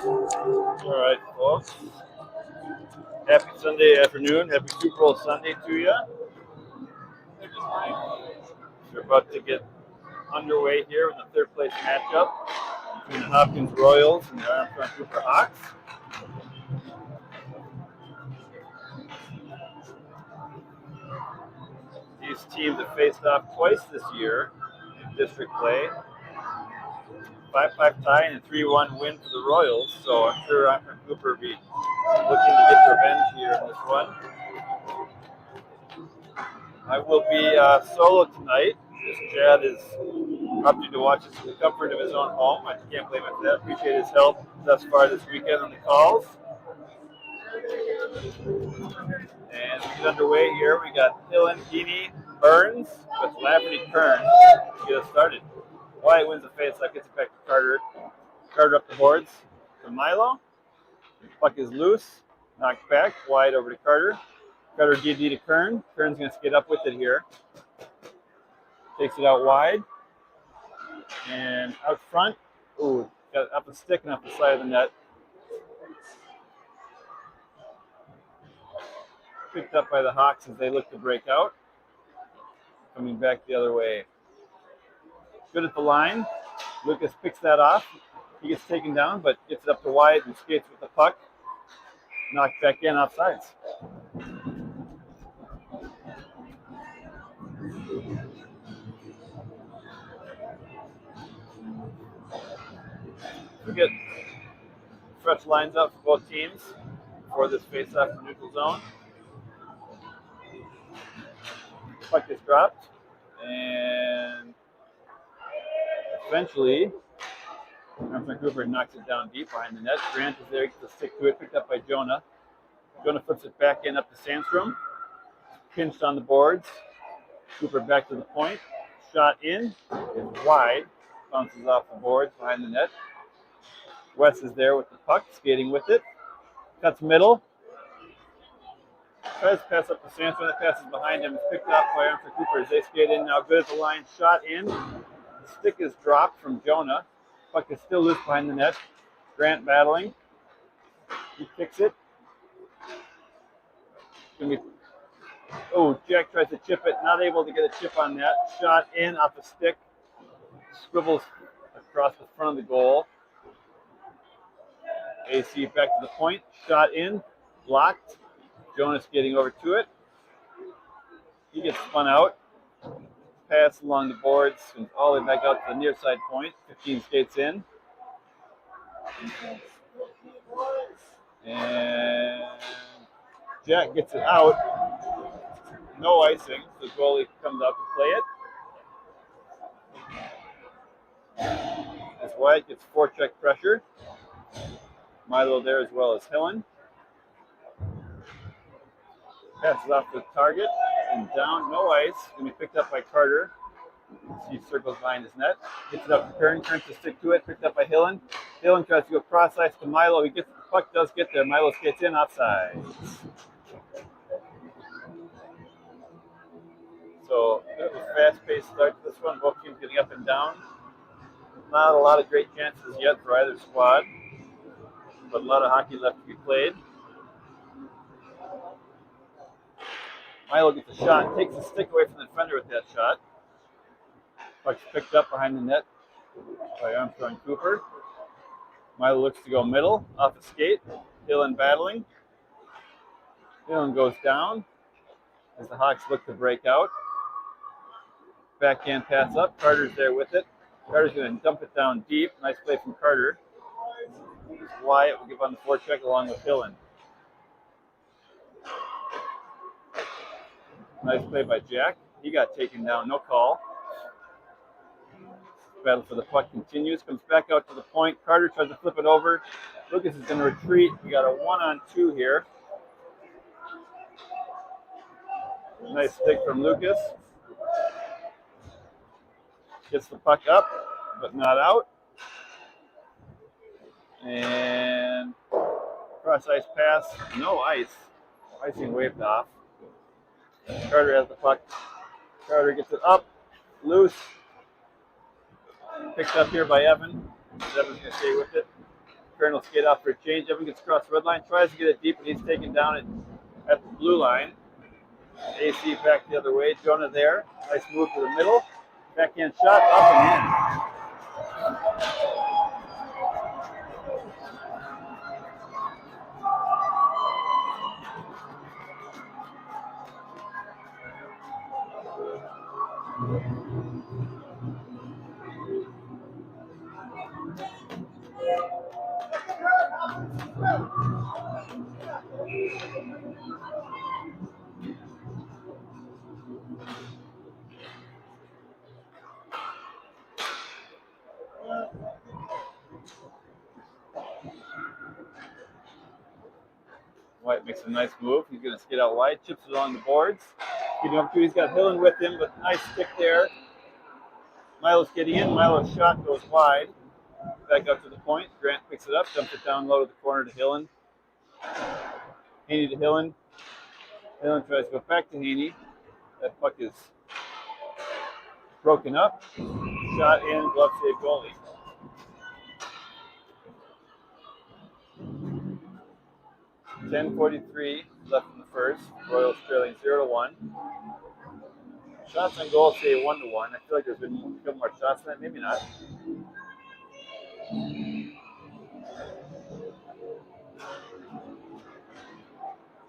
All right, folks. Happy Sunday afternoon. Happy Super Bowl Sunday to you. We're about to get underway here in the third place matchup between the Hopkins Royals and the Armstrong Cooper Hawks. These teams have faced off twice this year in district play. 5-5 tie and a 3-1 win for the Royals, so I'm sure Armstrong Cooper will be looking to get revenge here in this one. I will be solo tonight. This Chad is opted to watch this from the comfort of his own home. I can't blame him for that. Appreciate his help thus far this weekend on the calls. And we get underway here. We got Dylan, Heaney, Burns with Lafferty, Kern to get us started. Wyatt wins the face-off, gets it back to Carter. Carter up the boards to Milo. Puck is loose, knocked back. Wyatt over to Carter. Carter DD to Kern. Kern's going to skate up with it here. Takes it out wide. And out front. Ooh, got it up a stick and up the side of the net. Picked up by the Hawks as they look to break out. Coming back the other way. Good at the line. Lucas picks that off. He gets taken down, but gets it up to Wyatt and skates with the puck. Knocked back in offsides. We get fresh lines up for both teams for this face-off in neutral zone. Puck gets dropped, and eventually Armstrong Cooper knocks it down deep behind the net. Grant is there, gets to stick to it, picked up by Jonah. Jonah flips it back in up to Sandstrom. Pinched on the boards. Cooper back to the point. Shot in, is wide, bounces off the boards behind the net. Wes is there with the puck, skating with it. Cuts middle. Tries to pass up to Sandstrom. That passes behind him. It's picked off by Armstrong Cooper as they skate in. Now good at the line. Shot in. The stick is dropped from Jonah. Puck is still loose behind the net. Grant battling. He kicks it. Jack tries to chip it. Not able to get a chip on that. Shot in off the stick. Scribbles across the front of the goal. AC back to the point. Shot in. Blocked. Jonas getting over to it. He gets spun out. Pass along the boards and all the way back out to the near side point. 15 skates in. And Jack gets it out. No icing. The goalie comes out to play it. As Wyatt gets forecheck pressure. Milo there as well as Hillen. Passes off the target and down, no ice. Going to be picked up by Carter. He circles behind his net. Gets it up to Kern. Kern to stick to it. Picked up by Hillen. Hillen tries to go cross ice to Milo. He gets the puck, does get there. Milo skates in offside. So it was a fast-paced start to this one. Both teams getting up and down. Not a lot of great chances yet for either squad, but a lot of hockey left to be played. Milo gets a shot, takes the stick away from the defender with that shot. Puck's picked up behind the net by Armstrong Cooper. Milo looks to go middle, off the skate. Dylan battling. Dylan goes down as the Hawks look to break out. Backhand pass up. Carter's there with it. Carter's going to dump it down deep. Nice play from Carter. Wyatt will give on the forecheck along with Dylan. Nice play by Jack. He got taken down, no call. Battle for the puck continues. Comes back out to the point. Carter tries to flip it over. Lucas is going to retreat. We got a 1-on-2 here. Nice stick from Lucas. Gets the puck up, but not out. And cross ice pass. No ice. Icing waved off. Carter has the puck. Carter gets it up, loose. Picked up here by Evan. Evan's going to stay with it. Kern will skate off for a change. Evan gets across the red line, tries to get it deep, and he's taken down at the blue line. AC back the other way. Jonah there. Nice move to the middle. Backhand shot up and in. White makes a nice move. He's going to skate out wide, chips it along the boards. Keeping up to, he's got Hillen with him, but nice stick there. Milo's getting in. Milo's shot goes wide. Back up to the point. Grant picks it up, dumps it down low to the corner to Hillen. Haney to Hillen. Hillen tries to go back to Haney. That puck is broken up. Shot in, glove save goalie. .10:43 left in the first. Royals trailing 0-1. Shots on goal say 1-1. I feel like there's been a couple more shots than that. Maybe not.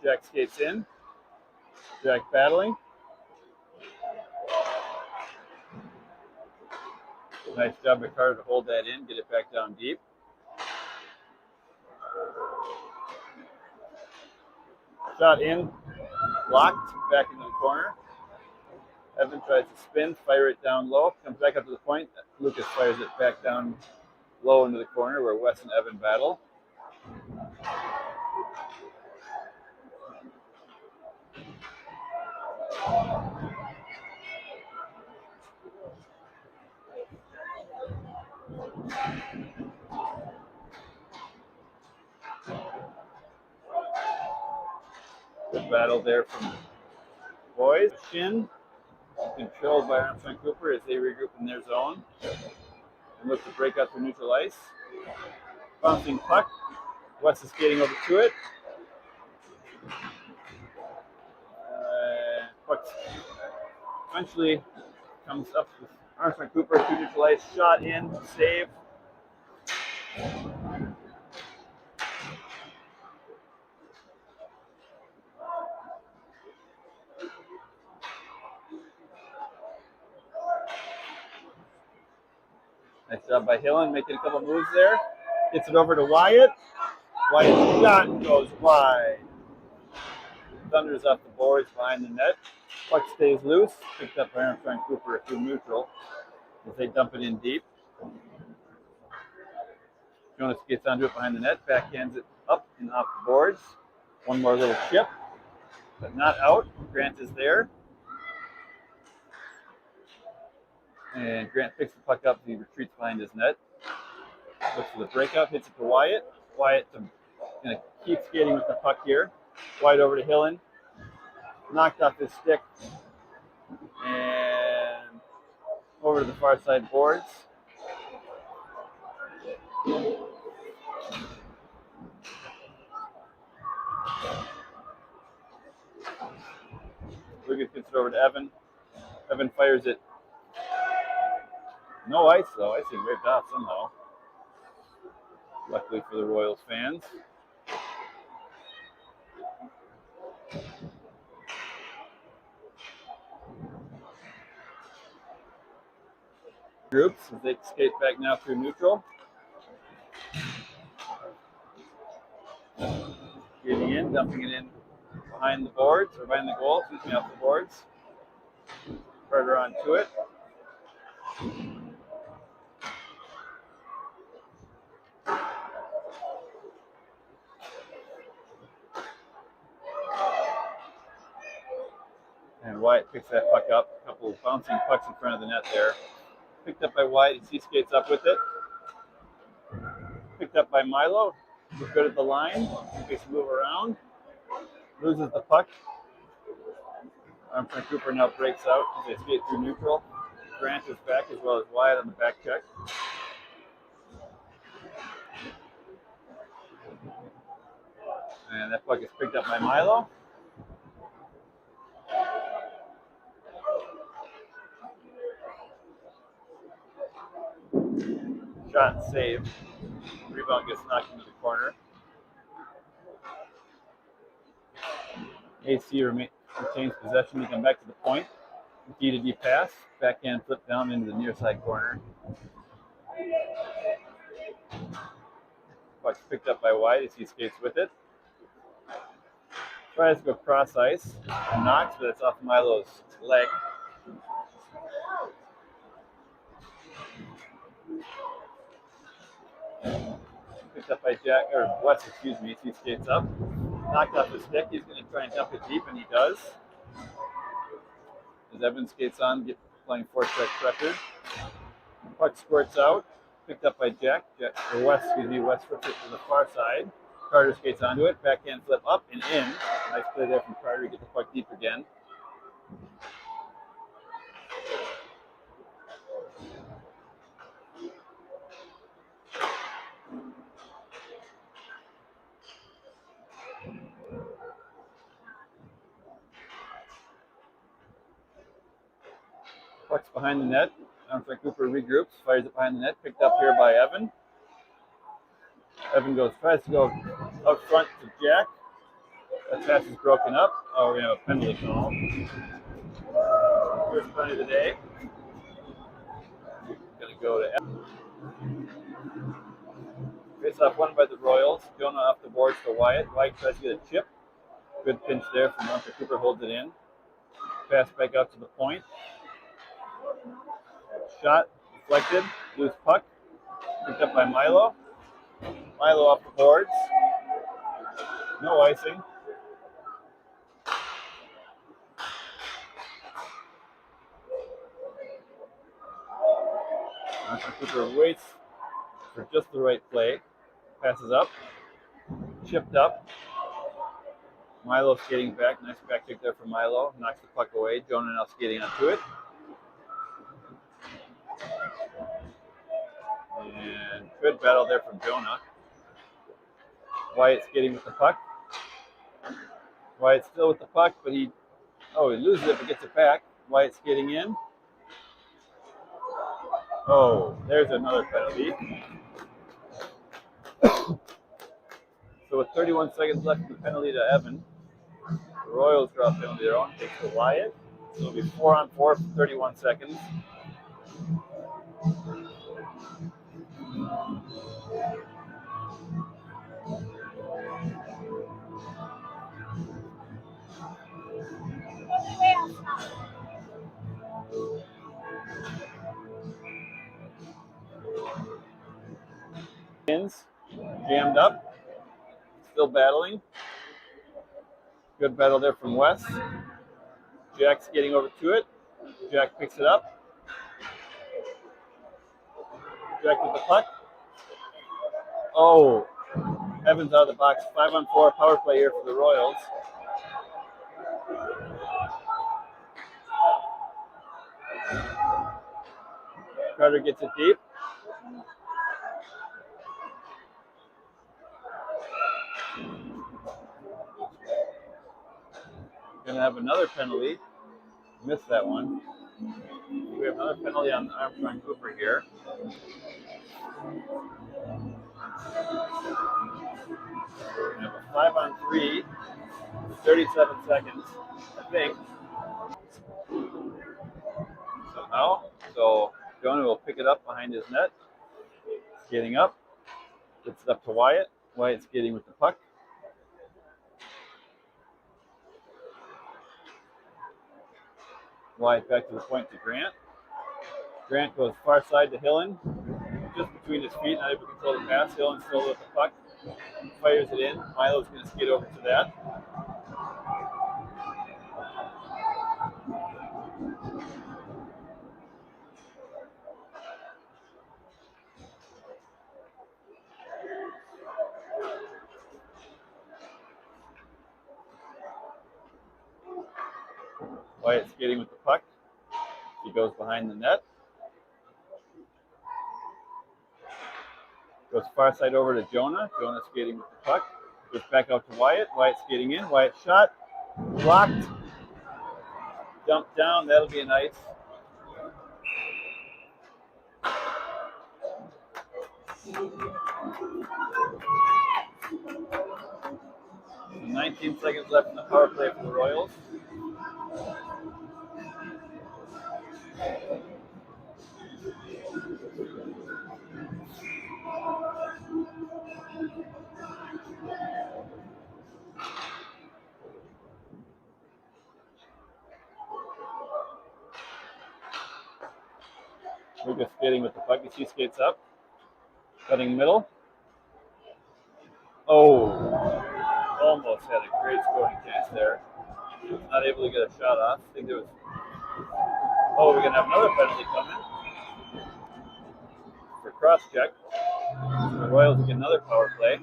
Jack skates in. Jack battling. Nice job by Carter to hold that in, get it back down deep. Shot in, blocked, back into the corner. Evan tries to spin, fire it down low, comes back up to the point. Lucas fires it back down low into the corner where Wes and Evan battle. Good battle there from the boys. Shin controlled by Armstrong Cooper as they regroup in their zone and look to break out to neutral ice. Bouncing puck. Wes is skating over to it. Puck eventually comes up with Armstrong Cooper to neutral ice. Shot in, save. Nice job by Hillen, making a couple moves there. Gets it over to Wyatt. Wyatt's shot goes wide. Thunders off the boards behind the net. Puck stays loose. Picked up by Armstrong Cooper through neutral as they dump it in deep. Jonas gets onto it behind the net. Backhands it up and off the boards. One more little chip, but not out. Grant is there. And Grant picks the puck up. He retreats behind his net. Looks for the breakup. Hits it to Wyatt. Wyatt going to keep skating with the puck here. Wyatt over to Hillen. Knocked off his stick. And over to the far side boards. Lucas gets it over to Evan. Evan fires it. No ice, though. Ice is ripped off somehow. Luckily for the Royals fans. Groups as they skate back now through neutral. Getting in, dumping it in behind the boards, or behind the goal, excuse me, off the boards. Carter onto it. And Wyatt picks that puck up. A couple of bouncing pucks in front of the net there. Picked up by Wyatt as he skates up with it. Picked up by Milo. He's good at the line. Makes a move around. Loses the puck. Armstrong Cooper now breaks out as they skate through neutral. Grant is back as well as Wyatt on the back check. And that puck is picked up by Milo. Shot and save. Rebound gets knocked into the corner. AC retains possession to come back to the point. D-to-D pass. Backhand flip down into the near side corner. Puck's picked up by White as he skates with it. Tries to go cross ice. Knocks, but it's off Milo's leg. Picked up by Jack, or West, excuse me, as he skates up. Knocked off his stick. He's going to try and dump it deep, and he does. As Evan skates on, playing four-check pressure. Puck squirts out. Picked up by West flips it to the far side. Carter skates onto it. Backhand flip up and in. Nice play there from Carter to get the puck deep again. Puck's behind the net. Armstrong Cooper regroups, fires it behind the net. Picked up here by Evan. Evan tries to go up front to Jack. That pass is broken up. Oh, we have a penalty call. First penalty of the day. Going to go to Evan. Face off won by the Royals. Jonah off the boards to Wyatt. Wyatt tries to get a chip. Good pinch there from Armstrong Cooper, holds it in. Pass back out to the point. Shot deflected. Loose puck. Picked up by Milo. Milo off the boards. No icing. Armstrong Cooper waits for just the right play. Passes up. Chipped up. Milo skating back. Nice back kick there from Milo. Knocks the puck away. Jonah now skating onto it. And good battle there from Jonah. Wyatt skating with the puck. Wyatt still with the puck, but he loses it but gets it back. Wyatt skating in. Oh, there's another penalty. So with 31 seconds left, the penalty to Evan. The Royals draw a penalty their own, takes to Wyatt. So it'll be 4-on-4 for 31 seconds. Jammed up. Still battling. Good battle there from West. Jack's getting over to it. Jack picks it up. Jack with the puck. Oh, Evans out of the box. 5-on-4 power play here for the Royals. Carter gets it deep. Gonna have another penalty. Missed that one. We have another penalty on Armstrong Cooper here. We have a 5-on-3, 37 seconds, I think. Somehow. So Jonah will pick it up behind his net. Skating up. Gets it up to Wyatt. Wyatt skating with the puck. Wyatt back to the point to Grant. Grant goes far side to Hillen. Just between his feet, not able to control the pass. Hillen still with the puck. Fires it in. Milo's going to skate over to that. Wyatt skating with the puck. He goes behind the net. Goes far side over to Jonah. Jonah skating with the puck. Goes back out to Wyatt. Wyatt skating in. Wyatt shot. Blocked. Dumped down. That'll be an ice. 19 seconds left in the power play for the Royals. Lucas skating with the puck as he skates up. Cutting middle. Oh, almost had a great scoring chance there. Not able to get a shot off. I think there was. Oh, we're going to have another penalty coming for cross check. The Royals will get another power play.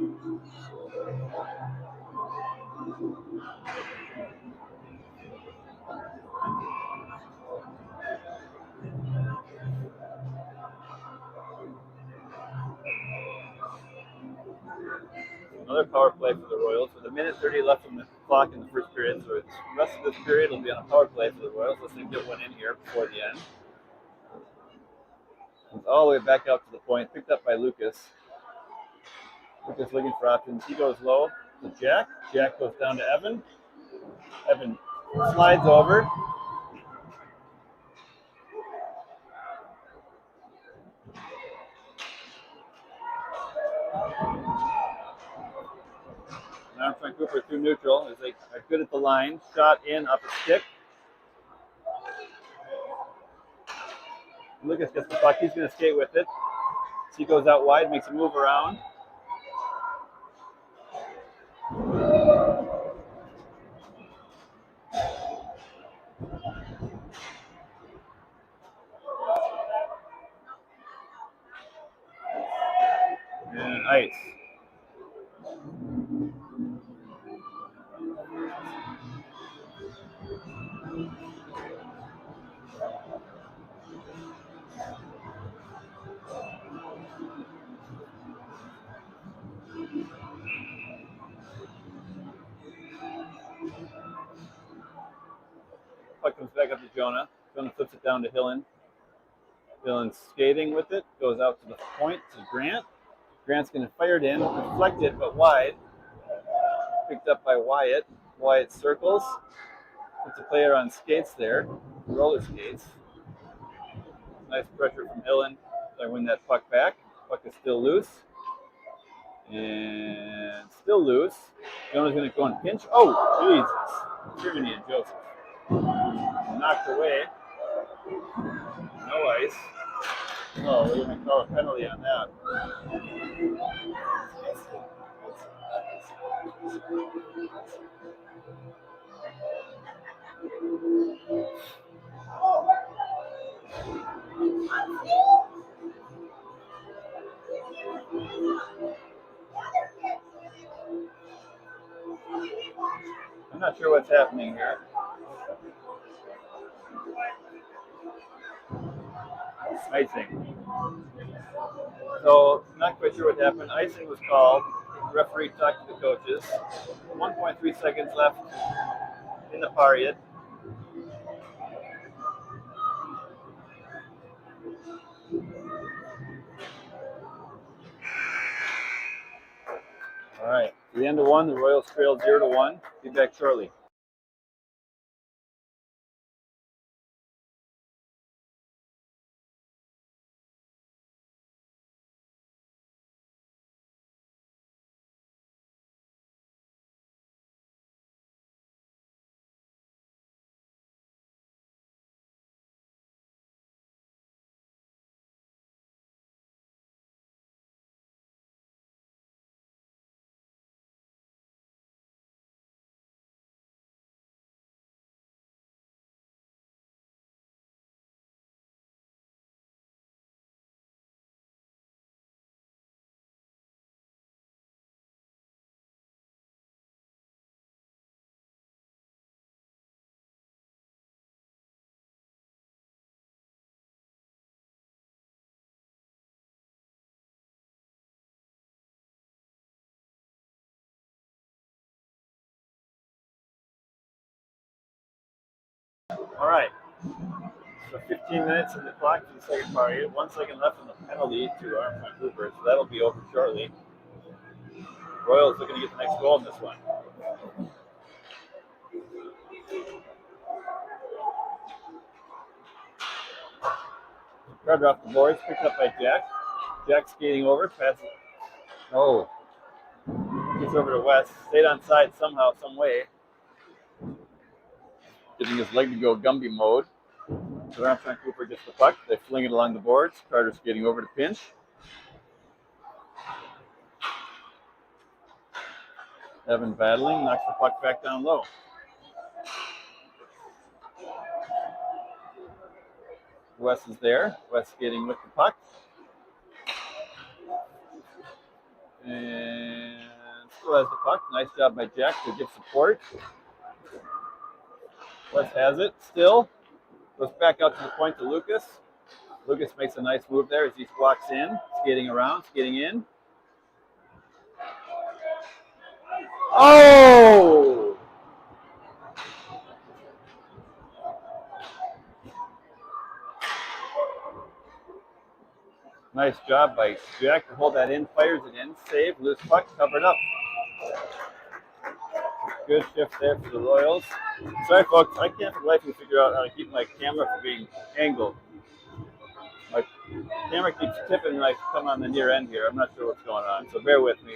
Another power play for the Royals with 1:30 left on the clock in the first period. So the rest of this period will be on a power play for the Royals. Let's get one in here before the end. It's all the way back out to the point, picked up by Lucas. Lucas looking for options. He goes low to Jack. Jack goes down to Evan. Evan slides over. And Armstrong Cooper through neutral as they are good at the line. Shot in up a stick. Lucas gets the puck. He's going to skate with it. He goes out wide, makes a move around. And ice. Puck comes back up to Jonah. Jonah flips it down to Hillen. Hillen's skating with it. Goes out to the point to Grant. Grant's going to fire it in. Deflected, but wide. Picked up by Wyatt. Wyatt circles. Puts a player on skates there. Roller skates. Nice pressure from Hillen. I win that puck back. Puck is still loose. And still loose. Jonah's going to go and pinch. Oh, Jesus. Jiminy and Joseph. Knocked away. No ice. Oh, we're going to call a penalty on that. I'm not sure what's happening here. Icing. So, not quite sure what happened. Icing was called. The referee talked to the coaches. 1.3 seconds left in the period. All right. At the end of one, the Royals trailed 0-1. Be back shortly. All right. So 15 minutes in the clock for the second period. 1 second left in the penalty to Armstrong Cooper, so that'll be over shortly. Royals looking to get the next goal in this one. Carter off the boards, picked up by Jack. Jack skating over, passes. Oh, gets over to West. Stayed on side somehow, some way. Getting his leg to go Gumby mode. So Armstrong Cooper gets the puck. They fling it along the boards. Carter skating over to pinch. Evan battling, knocks the puck back down low. Wes is there. Wes skating with the puck. And still has the puck. Nice job by Jack to give support. Wes has it still. Goes back out to the point to Lucas. Lucas makes a nice move there as he walks in, skating around, skating in. Oh! Nice job by Jack to hold that in, fires it in, save, loose puck, covered up. Good shift there for the Royals. Sorry, folks, I can't for the life of me figure out how to keep my camera from being angled. My camera keeps tipping when I come on the near end here. I'm not sure what's going on, so bear with me.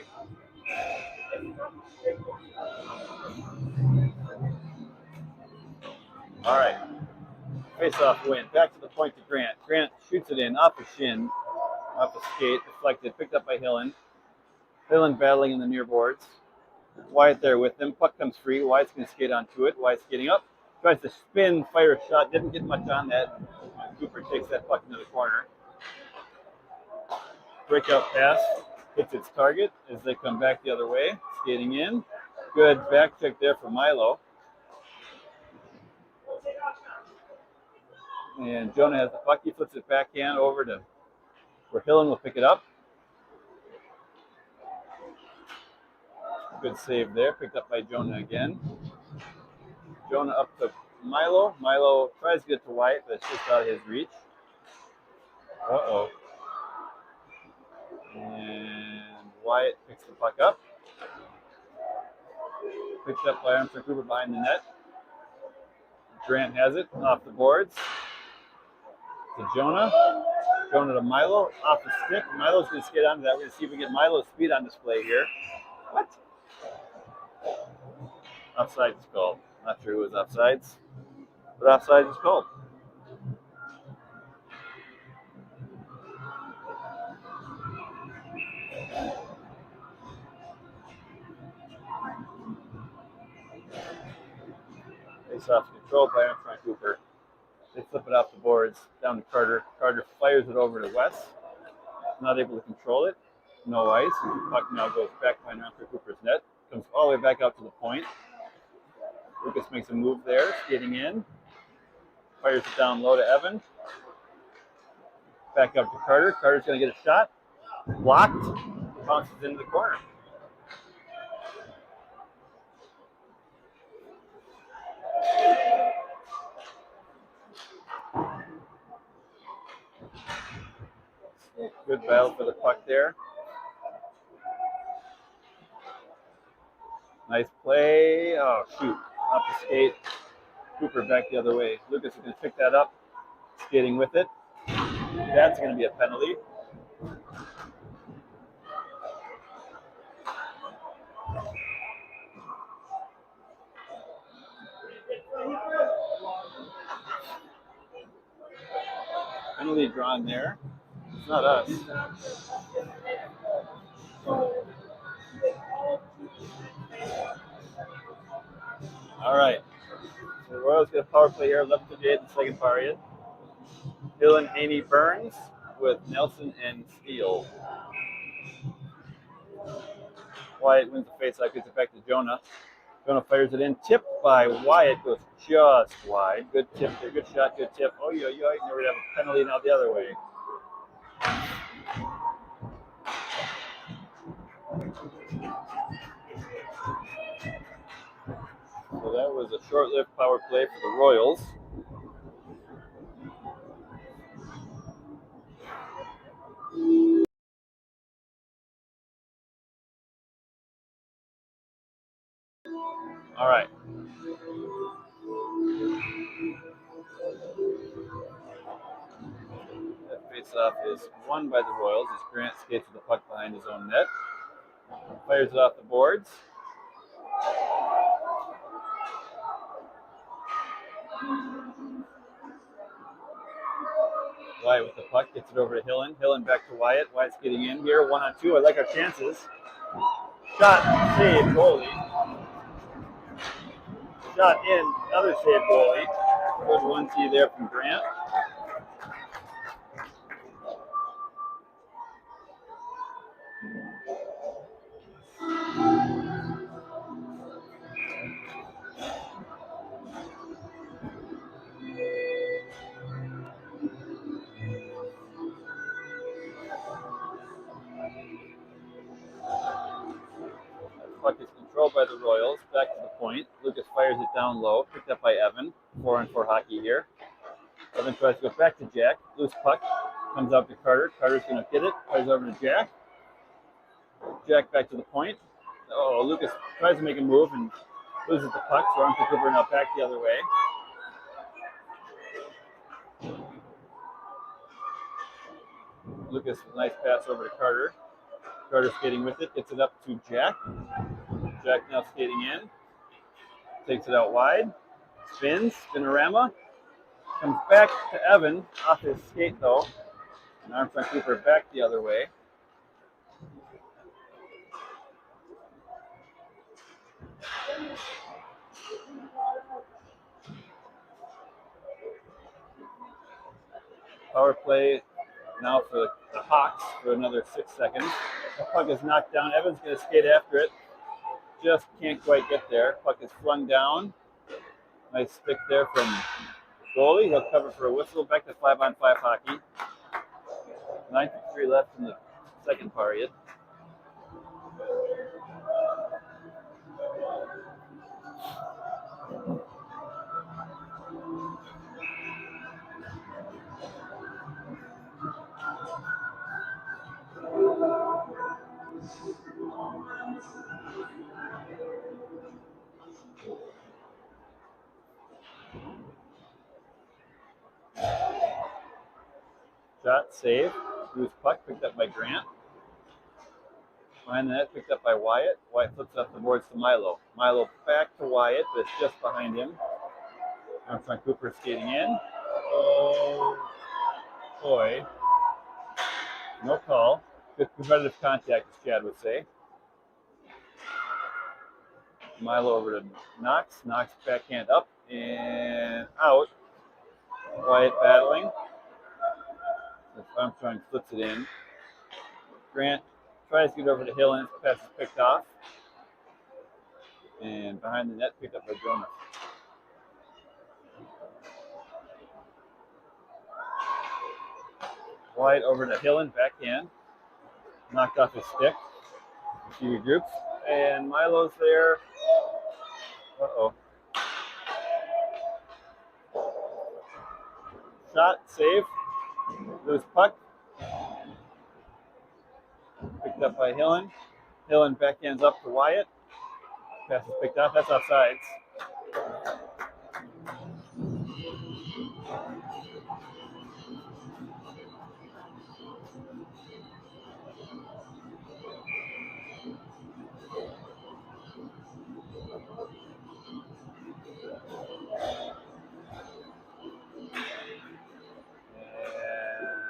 All right. Face-off win. Back to the point to Grant. Grant shoots it in off the shin, off the skate, deflected, picked up by Hillen. Hillen battling in the near boards. Wyatt there with him. Puck comes free. Wyatt's going to skate onto it. Wyatt's skating up. Tries to spin, fire a shot. Didn't get much on that. Cooper takes that puck into the corner. Breakout pass. Hits its target as they come back the other way. Skating in. Good back check there for Milo. And Jonah has the puck. He flips it backhand over to where Hillen will pick it up. Good save there. Picked up by Jonah again. Jonah up to Milo. Milo tries to get to Wyatt, but it's just out of his reach. Uh-oh. And Wyatt picks the puck up. Picked up by Armstrong Cooper behind the net. Grant has it off the boards. To Jonah. Jonah to Milo. Off the stick. Milo's going to skate onto that. We're going to see if we get Milo's speed on display here. What? Offside is called. Not sure who was offsides, but offside is called. Face-off controlled by Armstrong Cooper. They flip it off the boards down to Carter. Carter fires it over to Wes. Not able to control it. No ice. The puck now goes back behind Armstrong Cooper's net. Comes all the way back out to the point. Lucas makes a move there, skating in. Fires it down low to Evan. Back up to Carter. Carter's going to get a shot. Blocked. Bounces into the corner. Good battle for the puck there. Nice play. Oh, shoot. Off the skate. Cooper back the other way. Lucas is going to pick that up. Skating with it. That's going to be a penalty. Penalty drawn there. It's not us. All right. So the Royals get a power play here. 11:58 in the second period. Hillen, Haney, Burns with Nelson and Steele. Wyatt wins the faceoff, gets it back to Jonah. Jonah fires it in, tipped by Wyatt, goes just wide. Good tip there, good shot, good tip. Oh, yeah, now we're going to have a penalty now the other way. So that was a short-lived power play for the Royals. All right. That face-off is won by the Royals as Grant skates with the puck behind his own net. Fires it off the boards. Wyatt with the puck, gets it over to Hillen. Hillen back to Wyatt. Wyatt's getting in here, 1-on-2. I like our chances. Shot, save, goalie. Shot in, another save, goalie. Good 1-2 there from Grant. Puck is controlled by the Royals. Back to the point. Lucas fires it down low. Picked up by Evan. 4-on-4 hockey here. Evan tries to go back to Jack. Loose puck. Comes out to Carter. Carter's going to get it. Fires over to Jack. Jack back to the point. Oh, Lucas tries to make a move and loses the puck. So Armstrong Cooper now back the other way. Lucas, nice pass over to Carter. Carter skating with it. Gets it up to Jack. Jack now skating in. Takes it out wide. Spins. Spinorama. Comes back to Evan. Off his skate though. And Armstrong Cooper back the other way. Power play now for the Hawks for another 6 seconds. The puck is knocked down. Evan's going to skate after it. Just can't quite get there. Puck is flung down. Nice stick there from the goalie. He'll cover for a whistle. Back to 5-on-5 hockey. 9:53 left in the second period. Shot, save. Loose puck picked up by Grant. Behind the net, picked up by Wyatt. Wyatt flips up the boards to Milo. Milo back to Wyatt, but it's just behind him. Armstrong Cooper skating in. Oh, boy. No call. Good competitive contact, as Chad would say. Milo over to Knox. Knox backhand up and out. Wyatt battling. Armstrong flips it in. Grant tries to get over to Hill and his pass is picked off. And behind the net, picked up by Jonas. Wyatt over to Hillen, backhand. Knocked off his stick. She regroups. And Milo's there. Uh-oh. Shot, save. Loose puck. Picked up by Hillen. Hillen backhands up to Wyatt. Pass is picked off. That's offsides.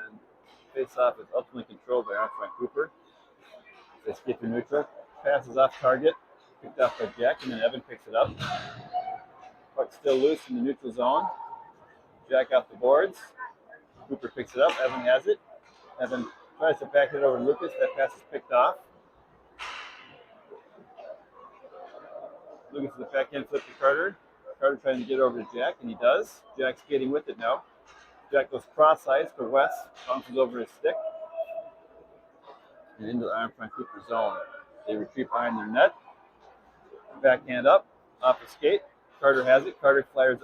And face-off is ultimately controlled by Armstrong Cooper. They skip to neutral. Passes off target. Picked off by Jack, and then Evan picks it up. Puck still loose in the neutral zone. Jack off the boards. Cooper picks it up. Evan has it. Evan tries to back it over to Lucas. That pass is picked off. Lucas with the backhand flip to Carter. Carter trying to get over to Jack, and he does. Jack's skating with it now. Jack goes cross-ice for Wes. Bounces over his stick. And into the Armstrong Cooper zone. They retreat behind their net. Backhand up, off the skate. Carter has it. Carter fires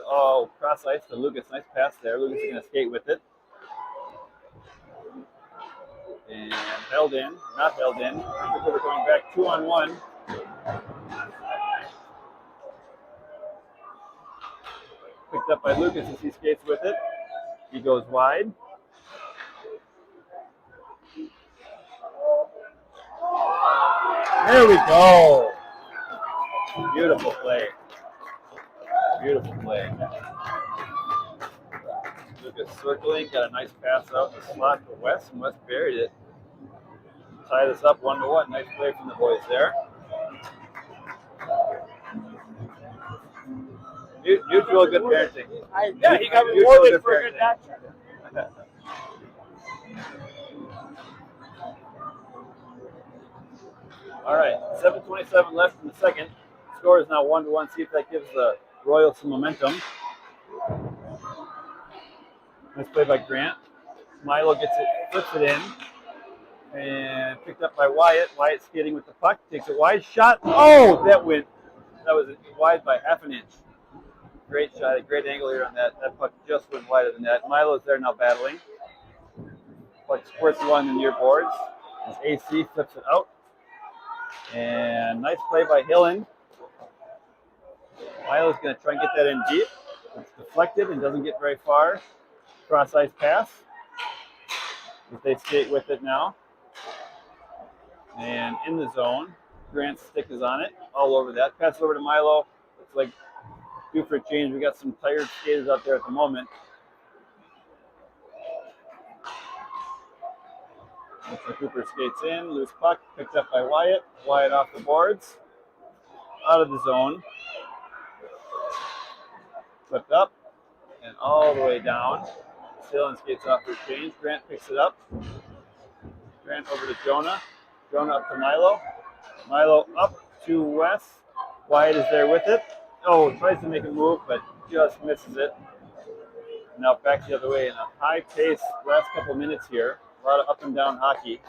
cross ice to Lucas. Nice pass there. Lucas is going to skate with it. And held in, not held in. Cooper coming back 2-on-1. up by Lucas as he skates with it. He goes wide. There we go. Beautiful play. Beautiful play. Lucas circling, got a nice pass out in the slot to West, and West buried it. Tie this up 1-1. Nice play from the boys there. Mutual good parenting. Yeah, he got rewarded for a good action. All right, 7:27 left in the second. Score is now 1-1. See if that gives the Royals some momentum. Nice play by Grant. Milo gets it, flips it in, and picked up by Wyatt. Wyatt skating with the puck, takes a wide shot. Oh, that was wide by half an inch. Great shot, a great angle here on that. That puck just went wide of the net. Milo's there now battling. Puck squirts along the near boards. As AC flips it out. And nice play by Hillen. Milo's going to try and get that in deep. It's deflected and doesn't get very far. Cross ice pass. If they skate with it now. And in the zone. Grant's stick is on it. All over that. Pass over to Milo. Looks like due for a change. We got some tired skaters out there at the moment. Cooper skates in, loose puck, picked up by Wyatt. Wyatt off the boards, out of the zone. Flipped up, and all the way down. Sillin skates off for change. Grant picks it up. Grant over to Jonah. Jonah up to Milo. Milo up to Wes. Wyatt is there with it. Oh, tries to make a move, but just misses it. Now back the other way in a high pace last couple minutes here. A lot of up and down hockey.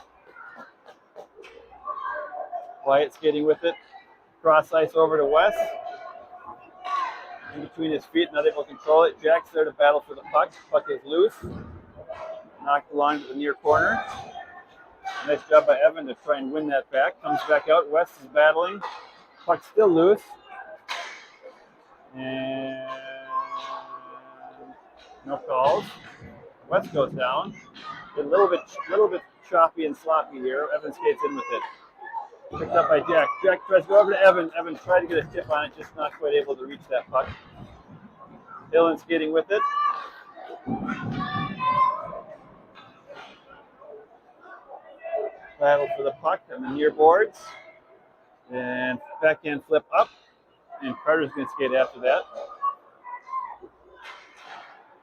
Wyatt skating with it. Cross ice over to Wes. In between his feet, not able to control it. Jack's there to battle for the puck. Puck is loose. Knocked along to the near corner. Nice job by Evan to try and win that back. Comes back out. Wes is battling. Puck's still loose. And no calls. West goes down. A little bit choppy and sloppy here. Evan skates in with it. Picked up by Jack. Jack tries to go over to Evan. Evan tried to get a tip on it, just not quite able to reach that puck. Dylan skating with it. Battle for the puck on the near boards. And backhand flip up. And Carter's going to skate after that.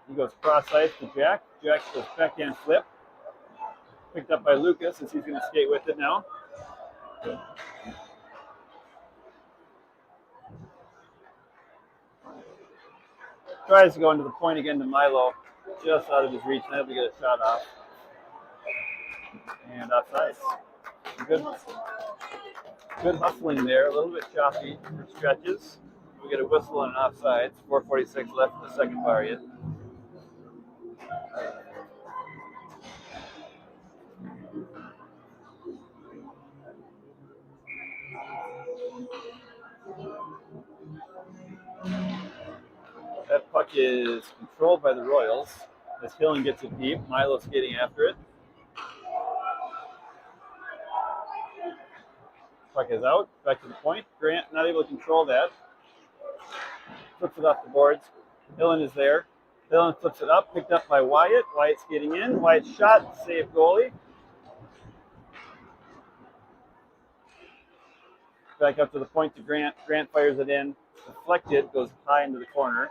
He goes cross ice to Jack. Jack goes backhand flip. Picked up by Lucas as he's going to skate with it now. Tries to go into the point again to Milo. Just out of his reach. Not able to get a shot off. And offside. Good hustling there. A little bit choppy for stretches. We get a whistle and an offside. 4:46 left in the second period. That puck is controlled by the Royals as Hillen gets it deep. Milo skating after it. Puck is out, back to the point. Grant not able to control that. Flips it off the boards. Hillen is there. Hillen flips it up, picked up by Wyatt. Wyatt skating in. Wyatt shot, save goalie. Back up to the point to Grant. Grant fires it in. Deflected, goes high into the corner.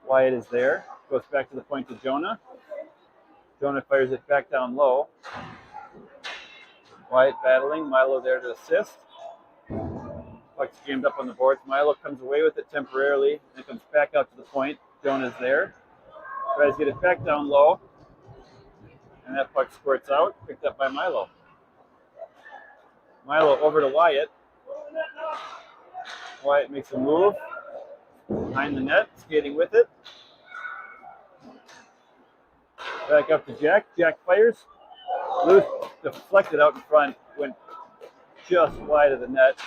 Wyatt is there. Goes back to the point to Jonah. Jonah fires it back down low. Wyatt battling. Milo there to assist. Puck's jammed up on the boards. Milo comes away with it temporarily. And comes back out to the point. Jonah's there. Tries to get it back down low. And that puck squirts out. Picked up by Milo. Milo over to Wyatt. Wyatt makes a move. Behind the net. Skating with it. Back up to Jack. Jack fires. Loose, deflected out in front, went just wide of the net.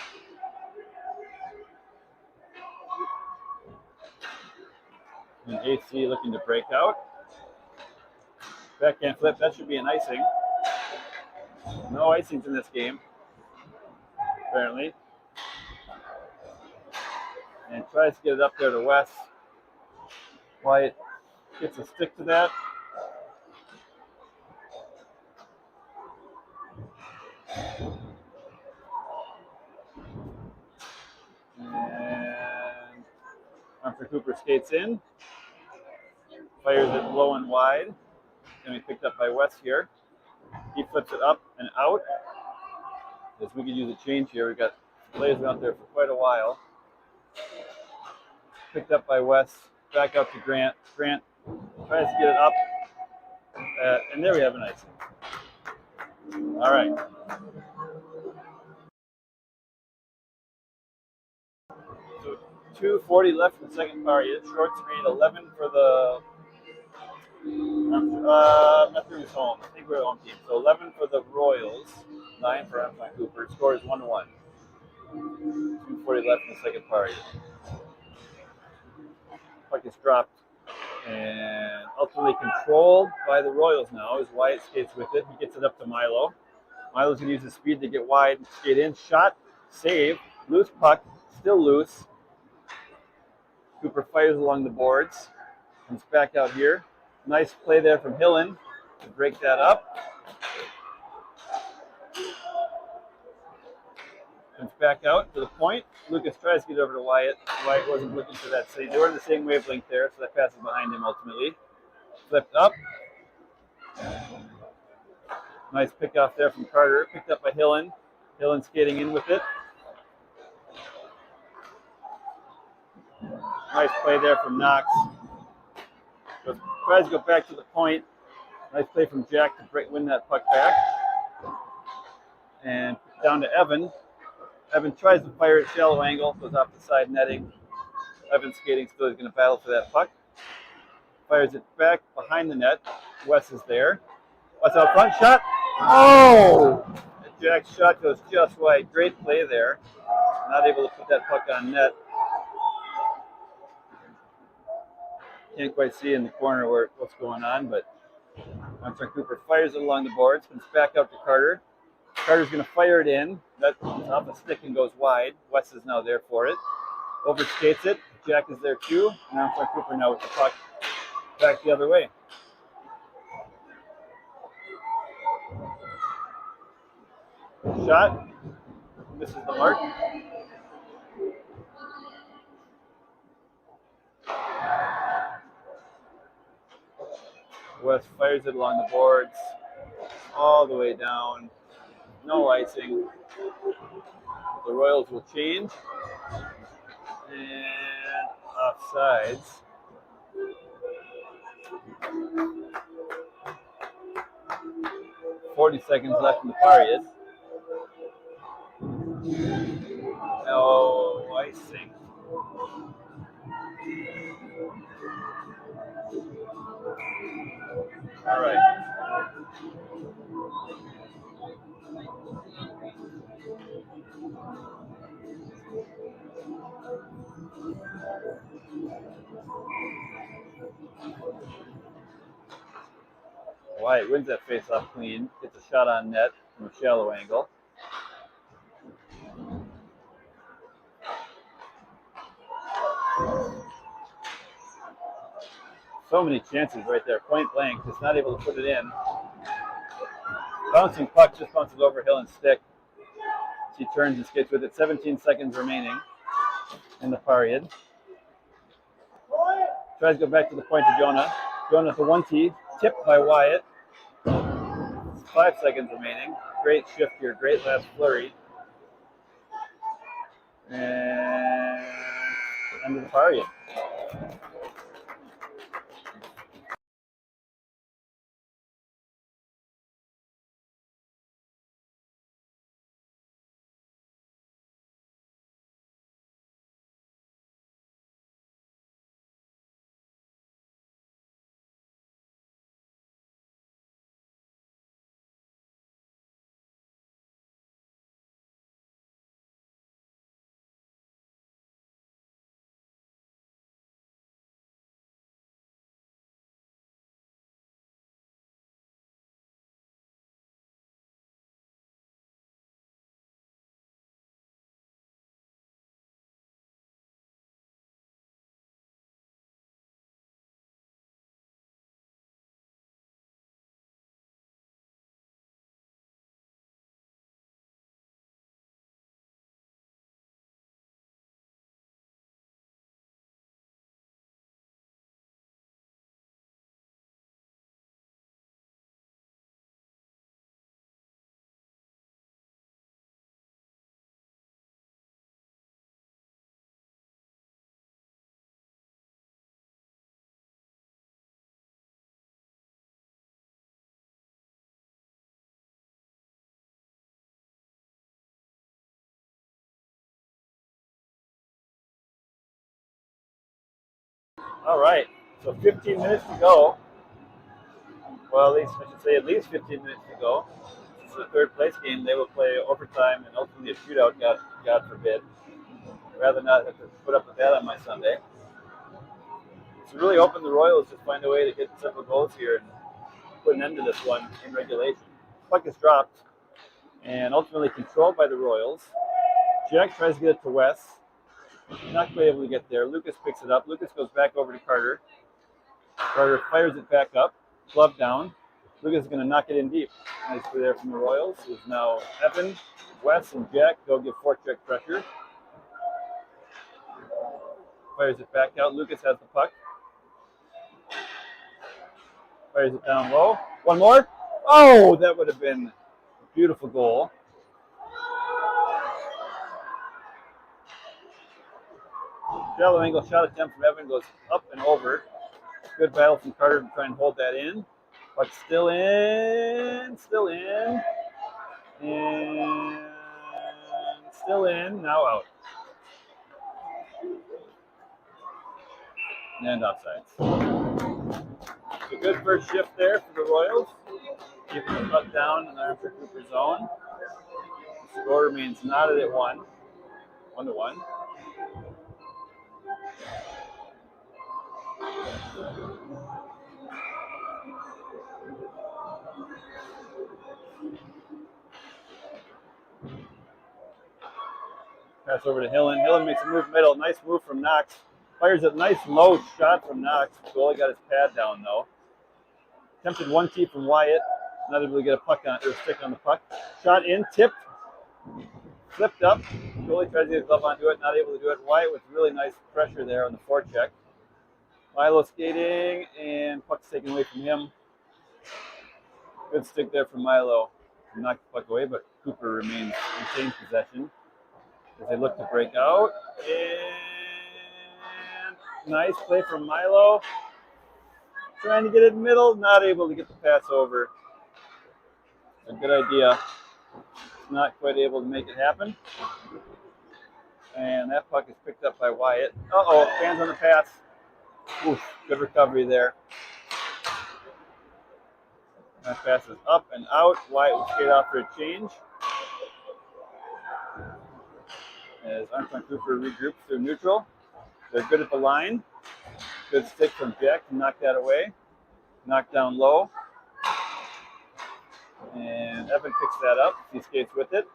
And AC looking to break out. Backhand flip, that should be an icing. No icings in this game, apparently. And tries to get it up there to Wes. Wyatt gets a stick to that. And Armstrong Cooper skates in. Fires it low and wide. Going to be picked up by Wes here. He flips it up and out. As we could use a change here. We've got players out there for quite a while. Picked up by Wes. Back up to Grant. Grant tries to get it up. And there we have an icing. All right. So 2:40 left in the second period. Short screen, 11 for the Methodist home. I think we're home team. So 11 for the Royals, 9 for Armstrong Cooper. Score is 1-1. 2:40 left in the second period. Puck is dropped and ultimately controlled by the Royals now as Wyatt skates with it. He gets it up to Milo. Milo's going to use his speed to get wide and skate in. Shot, save, loose puck, still loose. Cooper fires along the boards. Comes back out here. Nice play there from Hillen to break that up. Comes back out to the point. Lucas tries to get over to Wyatt. Wyatt wasn't looking for that save. They were in the same wavelength there, so that passes behind him ultimately. Flipped up. Nice pick off there from Carter. Picked up by Hillen. Hillen skating in with it. Nice play there from Knox. Tries to go back to the point. Nice play from Jack to win that puck back. And down to Evan. Evan tries to fire at shallow angle, goes off the side netting. Evan skating still is going to battle for that puck. Fires it back behind the net. Wes is there. Wes out front, shot. Oh! Jack's shot goes just wide. Great play there. Not able to put that puck on net. Can't quite see in the corner what's going on, but Armstrong Cooper fires it along the boards, comes back out to Carter. Carter's going to fire it in. That's off a stick and goes wide. Wes is now there for it. Overskates it. Jack is there too. And Armstrong Cooper now with the puck back the other way. Shot. Misses the mark. Wes fires it along the boards all the way down. No icing. The Royals will change. And offsides. .40 left in the period. No icing. All right. Wyatt wins that face-off clean. Gets a shot on net from a shallow angle. So many chances right there, point blank. Just not able to put it in. Bouncing puck just bounces over Hillen's stick. She turns and skates with it. 17 seconds remaining in the period. Tries to go back to the point to Jonah. Jonah with the 1T. Tipped by Wyatt. 5 seconds remaining. Great shift here. Great last flurry. And end of the period. All right, so 15 minutes to go. Well, at least I should say at least 15 minutes to go. This is a third place game. They will play overtime and ultimately a shootout. God forbid. Rather not have to put up with that on my Sunday. So really hoping the Royals just find a way to get several goals here and put an end to this one in regulation. Puck is dropped and ultimately controlled by the Royals. Jack tries to get it to Wes. Not quite able to get there. Lucas picks it up. Lucas goes back over to Carter. Carter fires it back up. Glove down. Lucas is going to knock it in deep. Nicely there from the Royals. It's now Evan, Wes, and Jack go give forecheck pressure. Fires it back out. Lucas has the puck. Fires it down low. One more. Oh, that would have been a beautiful goal. Shallow angle shot attempt from Evan goes up and over. Good battle from Carter to try and hold that in. But still in, and still in, now out. And offsides. So good first shift there for the Royals. Keeping the puck down in the Armstrong Cooper zone. The score remains knotted at 1. 1-1. Pass over to Hillen. Hillen makes a move middle. Nice move from Knox. Fires a nice low shot from Knox. Goalie got his pad down though. Attempted 1-2 from Wyatt. Not able to get a puck on or a stick on the puck. Shot in, tipped, flipped up. Goalie tries to get his glove onto it. Not able to do it. Wyatt with really nice pressure there on the forecheck. Milo skating and puck's taken away from him. Good stick there from Milo. Knocked the puck away, but Cooper remains in same possession as they look to break out. And nice play from Milo. Trying to get it middle, not able to get the pass over. A good idea. Not quite able to make it happen. And that puck is picked up by Wyatt. Uh-oh, fans on the pass. Oof, good recovery there. That pass is up and out. Wyatt will skate off for a change. As Armstrong Cooper regroups through neutral. They're good at the line. Good stick from Jack to knock that away. Knocked down low. And Evan picks that up. He skates with it.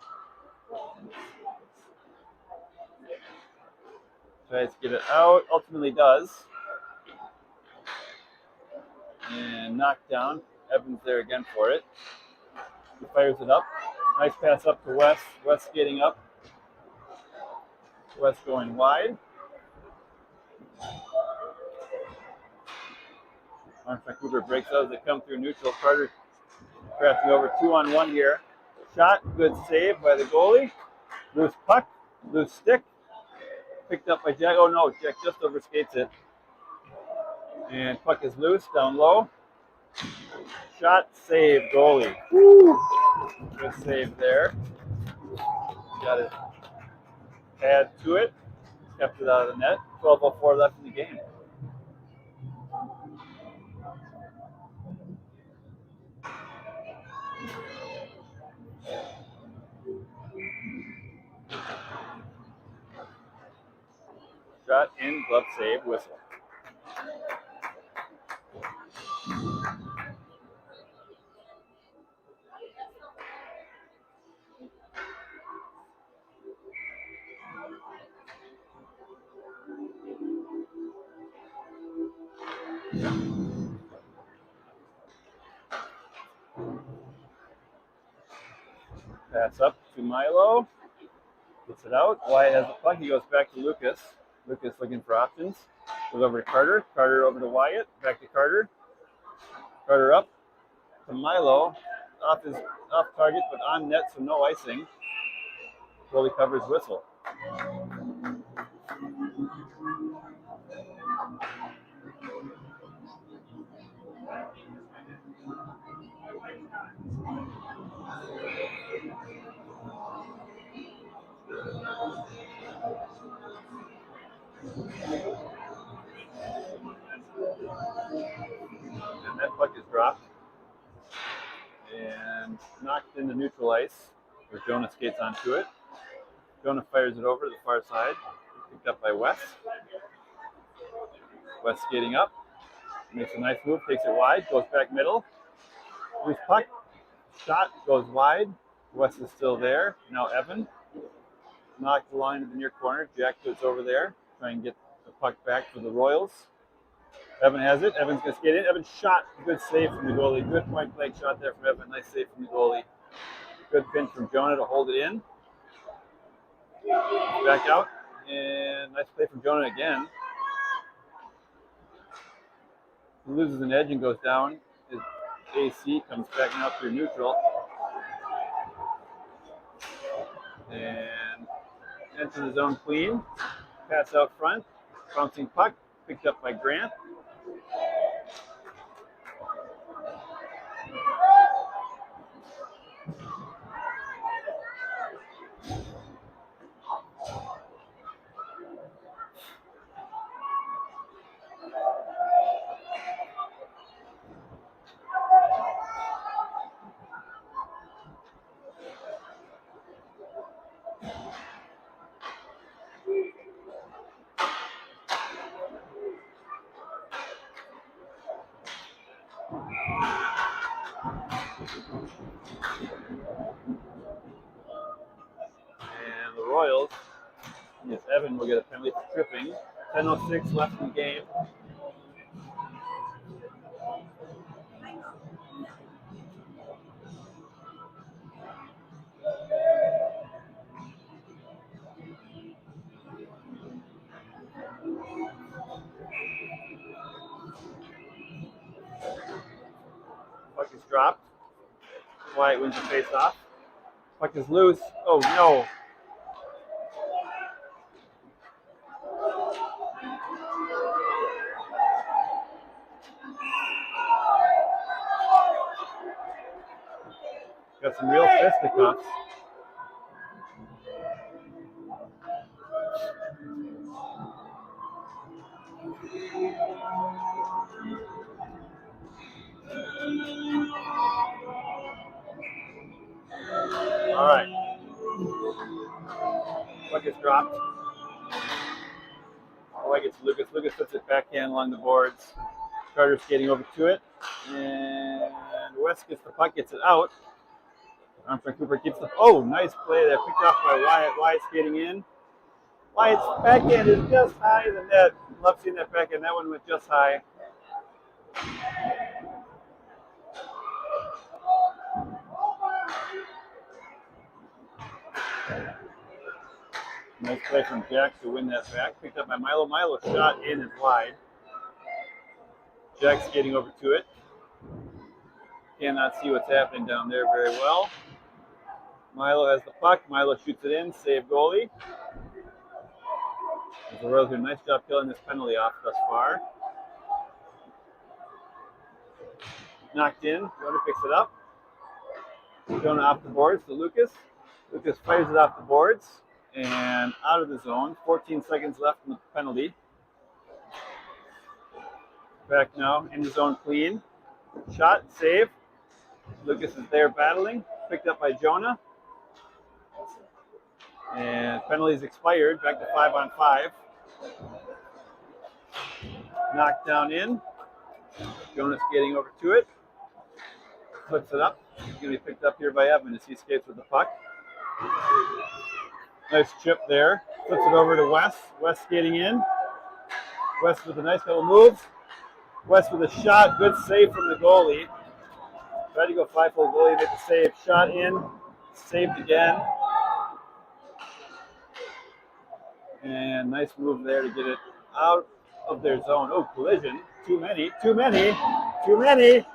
Tries to get it out. Ultimately does. And knocked down. Evan's there again for it. He fires it up. Nice pass up to Wes. Wes skating up. Wes going wide. Armstrong Cooper breaks out as they come through neutral. Carter crafting over 2-on-1 here. Shot, good save by the goalie. Loose puck, loose stick. Picked up by Jack. Oh no, Jack just overskates it. And puck is loose, down low. Shot, save, goalie. Woo! Good save there. Got it. Pad to it. Kept it out of the net. 12:04 left in the game. Shot in, glove save, whistle. Pass up to Milo. Gets it out. Wyatt has the puck. He goes back to Lucas. Lucas looking for options. Goes over to Carter. Carter over to Wyatt. Back to Carter. Carter up to Milo. Off target, but on net, so no icing. Goalie covers whistle. dropped and knocked into neutral ice, where Jonah skates onto it. Jonah fires it over to the far side, picked up by Wes. Wes skating up, makes a nice move, takes it wide, goes back middle. Loose puck, shot, goes wide. Wes is still there. Now Evan knocked the line to the near corner. Jack goes over there, try and get the puck back for the Royals. Evan has it. Evan's going to skate in. Evan shot. Good save from the goalie. Good point blank shot there from Evan. Nice save from the goalie. Good pinch from Jonah to hold it in. Back out. And nice play from Jonah again. He loses an edge and goes down. His AC comes back now through neutral. And enter the zone clean. Pass out front. Bouncing puck. Picked up by Grant. And the Royals, yes, Evan will get a penalty for tripping. 10:06 left in the game. Puck is dropped. Wyatt wins the face-off. Puck is loose. Oh, no. Got some real fisticuffs. All right. Puck is dropped. Away gets Lucas. Lucas puts it backhand along the boards. Carter skating over to it. And West gets the puck, gets it out. Armstrong Cooper keeps the... Oh, nice play there. Picked off by Wyatt. Wyatt skating in. Wyatt's backhand is just high in the net. Love seeing that backhand. That one went just high. Nice play from Jack to win that back. Picked up by Milo. Milo shot in and wide. Jack skating over to it. Cannot see what's happening down there very well. Milo has the puck. Milo shoots it in. Save goalie. The Royals do a nice job killing this penalty off thus far. Knocked in. Jonah picks it up. Jonah off the boards to Lucas. Lucas fires it off the boards and out of the zone. 14 seconds left in the penalty. Back now in the zone clean. Shot, save. Lucas is there battling. Picked up by Jonah. And penalties expired. Back to 5-on-5. Knocked down in. Jonah skating over to it. Flips it up. He's going to be picked up here by Evan as he skates with the puck. Nice chip there. Flips it over to Wes. Wes skating in. Wes with a nice couple moves. Wes with a shot. Good save from the goalie. Tried to go 5-hole goalie, made the save. Shot in. Saved again. And nice move there to get it out of their zone. Oh, collision. Too many. Too many. Too many.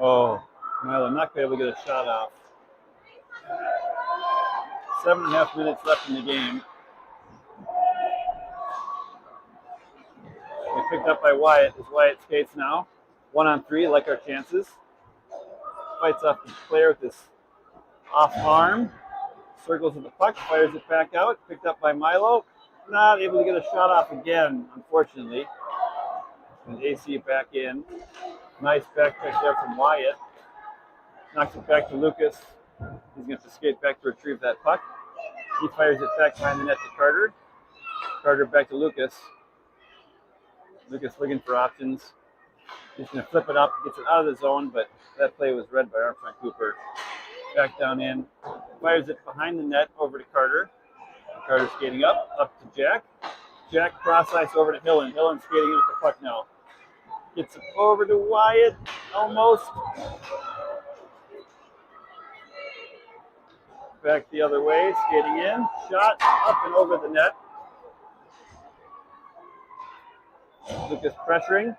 Oh, Milo not going to be able to get a shot off. 7.5 minutes left in the game. We picked up by Wyatt as Wyatt skates now. 1-on-3, like our chances. Fights off the player with this off arm. Circles with the puck, fires it back out. Picked up by Milo. Not able to get a shot off again, unfortunately. And AC back in. Nice back check there from Wyatt. Knocks it back to Lucas. He's going to skate back to retrieve that puck. He fires it back behind the net to Carter. Carter back to Lucas. Lucas looking for options. He's going to flip it up, gets it out of the zone, but that play was read by Armstrong Cooper. Back down in. Fires it behind the net over to Carter. Carter skating up to Jack. Jack cross ice over to Hillen. Hillen skating in with the puck now. Gets it over to Wyatt, almost. Back the other way, skating in. Shot up and over the net. Lucas pressuring.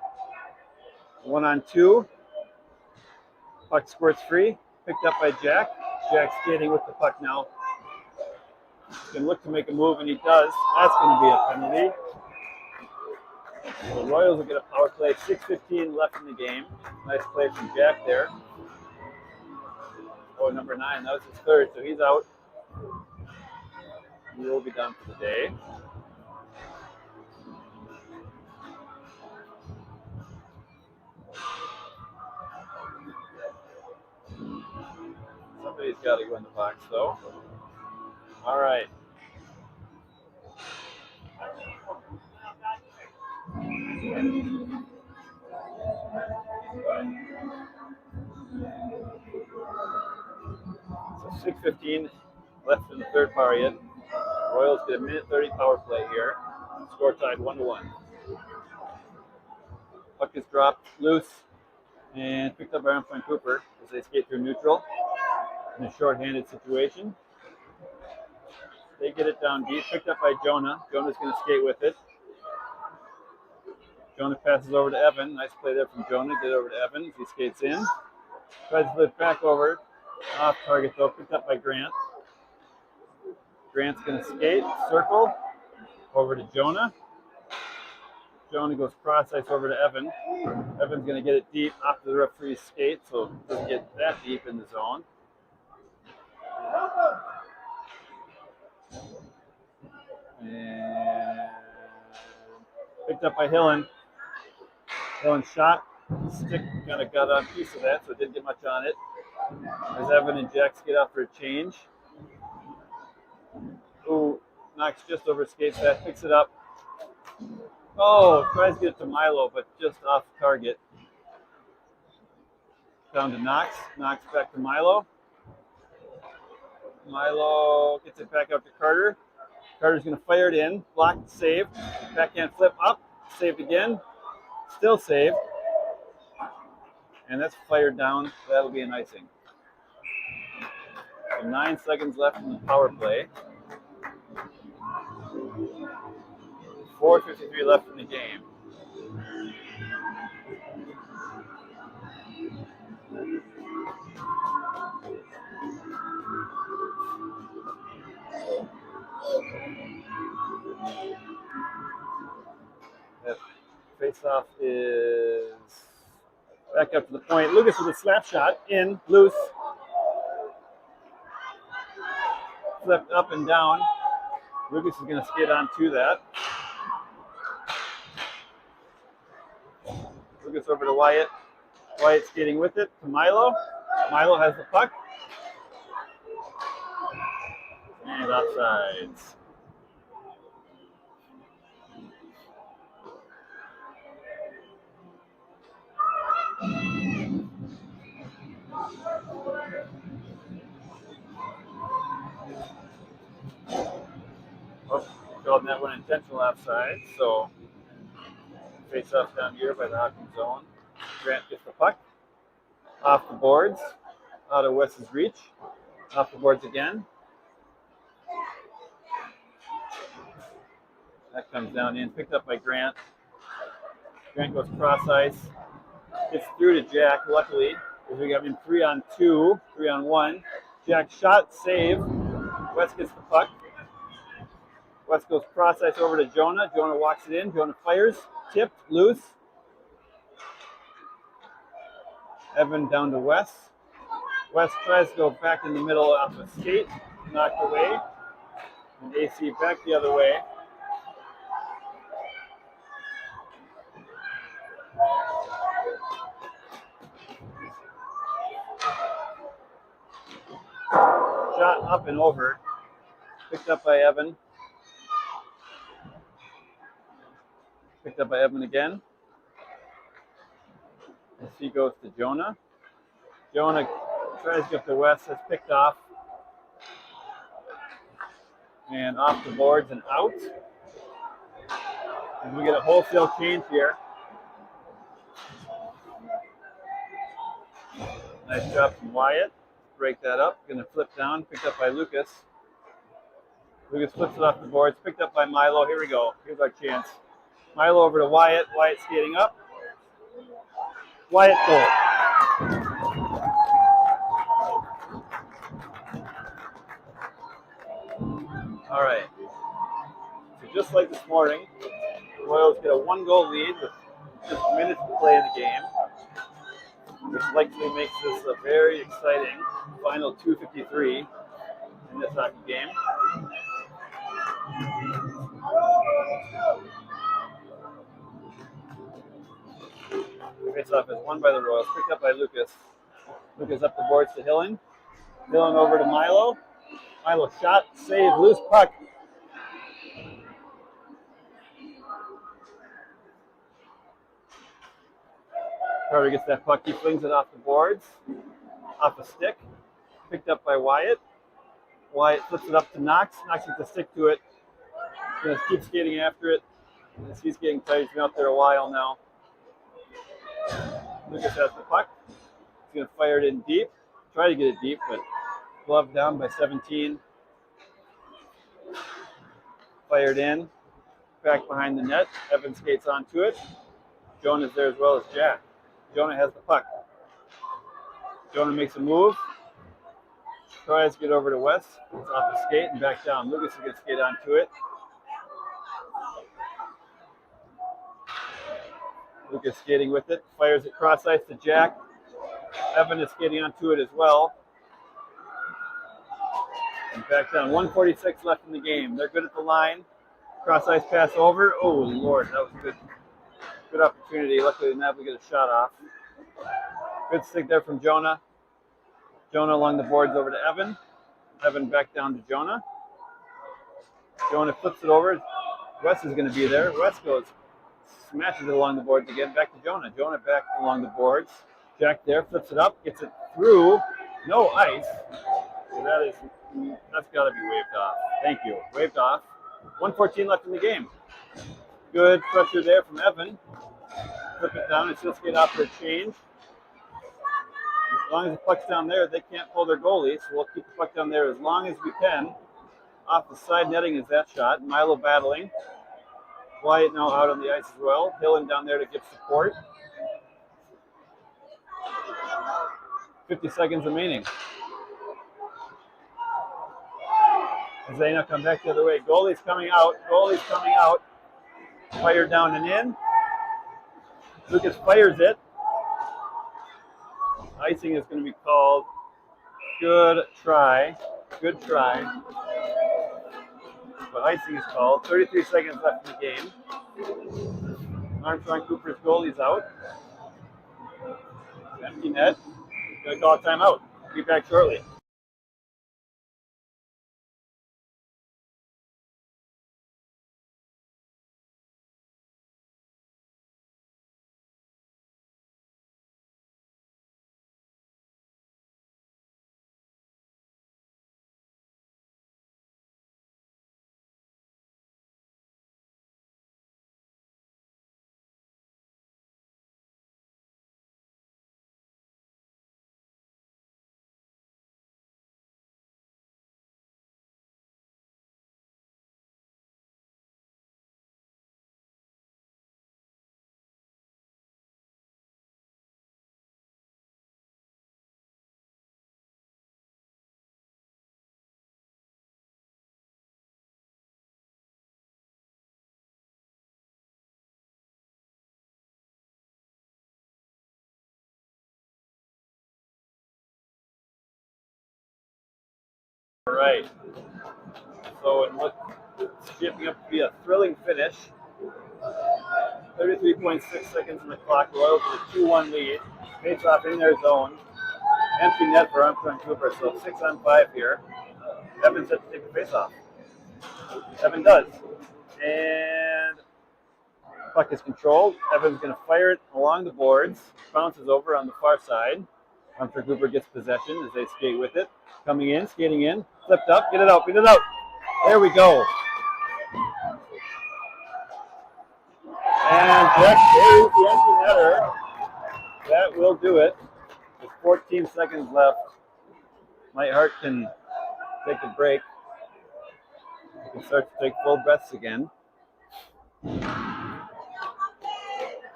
1-on-2. Puck squirts free. Picked up by Jack. Jack skating with the puck now. Can look to make a move, and he does. That's going to be a penalty. The Royals will get a power play. 6:15 left in the game. Nice play from Jack there. Oh, number 9. That was his third, so he's out. He will be done for the day. Somebody's got to go in the box, though. All right. So 6:15 left in the third period. Royals get a minute 30 power play here. Score tied 1-1. Puck is dropped loose and picked up by Armstrong Cooper as they skate through neutral in a short-handed situation. They get it down deep, picked up by Jonah. Jonah's going to skate with it. Jonah passes over to Evan. Nice play there from Jonah. Get over to Evan as he skates in. Tries to flip back over. Off target though, picked up by Grant. Grant's going to skate, circle, over to Jonah. Jonah goes cross ice over to Evan. Evan's going to get it deep off the referee's skate, so it doesn't get that deep in the zone. And picked up by Hillen. Hillen shot. Stick kind of got on a piece of that, so it didn't get much on it. As Evan and Jack skate out for a change. Ooh, knocks just over skates that, picks it up. Oh, tries to get it to Milo, but just off target. Down to Knox. Knox back to Milo. Milo gets it back out to Carter. Carter's going to fire it in. Blocked, saved. Backhand flip up. Saved again. Still saved. And that's fired down. That'll be an icing. So 9 seconds left in the power play. 4:53 left in the game. That face-off is back up to the point. Lucas with a slap shot in, loose. Flipped up and down. Lucas is going to skate on to that. Lucas over to Wyatt. Wyatt skating with it to Milo. Milo has the puck. And offsides. Oh, called that one intentional offside, so face off down here by the Hopkins zone. Grant gets the puck. Off the boards. Out of Wes's reach. Off the boards again. That comes down in. Picked up by Grant. Grant goes cross ice. Gets through to Jack, luckily. As we got him 3-on-2, 3-on-1. Jack shot, save. Wes gets the puck. Wes goes cross ice over to Jonah. Jonah walks it in. Jonah fires. tipped, loose. Evan down to Wes. Wes tries to go back in the middle off a skate, knocked away. And AC back the other way. Shot up and over. Picked up by Evan. Picked up by Evan again. As he goes to Jonah. Jonah tries to get to Wes. That's picked off. And off the boards and out. And we get a wholesale change here. Nice job from Wyatt. Break that up. Going to flip down. Picked up by Lucas. Lucas flips it off the boards. Picked up by Milo. Here we go. Here's our chance. Milo over to Wyatt. Wyatt skating up. Wyatt goal. All right. So just like this morning, the Royals get a 1-goal lead with just minutes to play in the game, which likely makes this a very exciting final 2:53 in this hockey game. Face-off is won by the Royals, picked up by Lucas. Lucas up the boards to Hillen. Hillen over to Milo. Milo shot, save, loose puck. Carter gets that puck. He flings it off the boards, off a stick. Picked up by Wyatt. Wyatt flips it up to Knox. Knox gets a stick to it. He's going to keep skating after it. As he's getting tired. He's been out there a while now. Lucas has the puck. He's going to fire it in deep. Try to get it deep, but glove down by 17. Fired in. Back behind the net. Evan skates onto it. Jonah's there as well as Jack. Jonah has the puck. Jonah makes a move. Tries to get over to Wes. It's off the skate and back down. Lucas is going to skate onto it. Lucas skating with it. Fires it cross ice to Jack. Evan is skating onto it as well. And back down. 1:46 left in the game. They're good at the line. Cross ice pass over. Oh, Lord. That was good. Good opportunity. Luckily, they didn't have to get a shot off. Good stick there from Jonah. Jonah along the boards over to Evan. Evan back down to Jonah. Jonah flips it over. Wes is going to be there. Wes goes, smashes it along the boards again. Back to Jonah. Jonah back along the boards. Jack there, flips it up, gets it through. No ice. So that's got to be waved off. Thank you. Waved off. 1:14 left in the game. Good pressure there from Evan. Flip it down. It's just get out for a change. As long as the puck's down there, they can't pull their goalie, so we'll keep the puck down there as long as we can. Off the side netting is that shot. Milo battling. Wyatt now out on the ice as well. Hillen down there to give support. 50 seconds remaining. As they now come back the other way. Goalie's coming out. Goalie's coming out. Fire down and in. Lucas fires it. Icing is going to be called. Good try. Good try. But icing is called. 33 seconds left in the game. Armstrong Cooper's goalie's out. Empty net. Going to call a timeout. Be back shortly. All right. So it looks shaping up to be a thrilling finish. 33.6 seconds in the clock. Royals with a 2-1 lead. Face off in their zone. Empty net for Armstrong Cooper. So 6-on-5 here. Evans has to take the face off. Evan does. And puck is controlled. Evan's going to fire it along the boards. Bounces over on the far side. Armstrong Cooper gets possession as they skate with it. Coming in, skating in. Flipped up. Get it out. Get it out. There we go. And Jack saves the empty netter. That will do it. With 14 seconds left. Mike Hart can take a break. He can start to take full breaths again.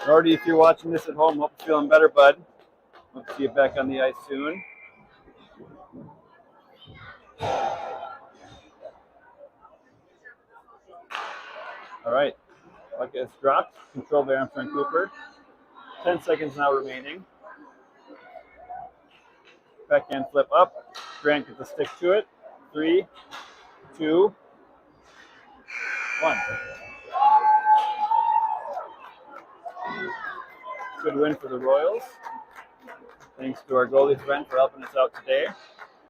Nordy, if you're watching this at home, hope you're feeling better, bud. Hope to see you back on the ice soon. All right. Puck is dropped. Controlled by Armstrong Cooper. 10 seconds now remaining. Backhand flip up. Grant gets a stick to it. 3, 2, 1. Good win for the Royals. Thanks to our goalie friend for helping us out today.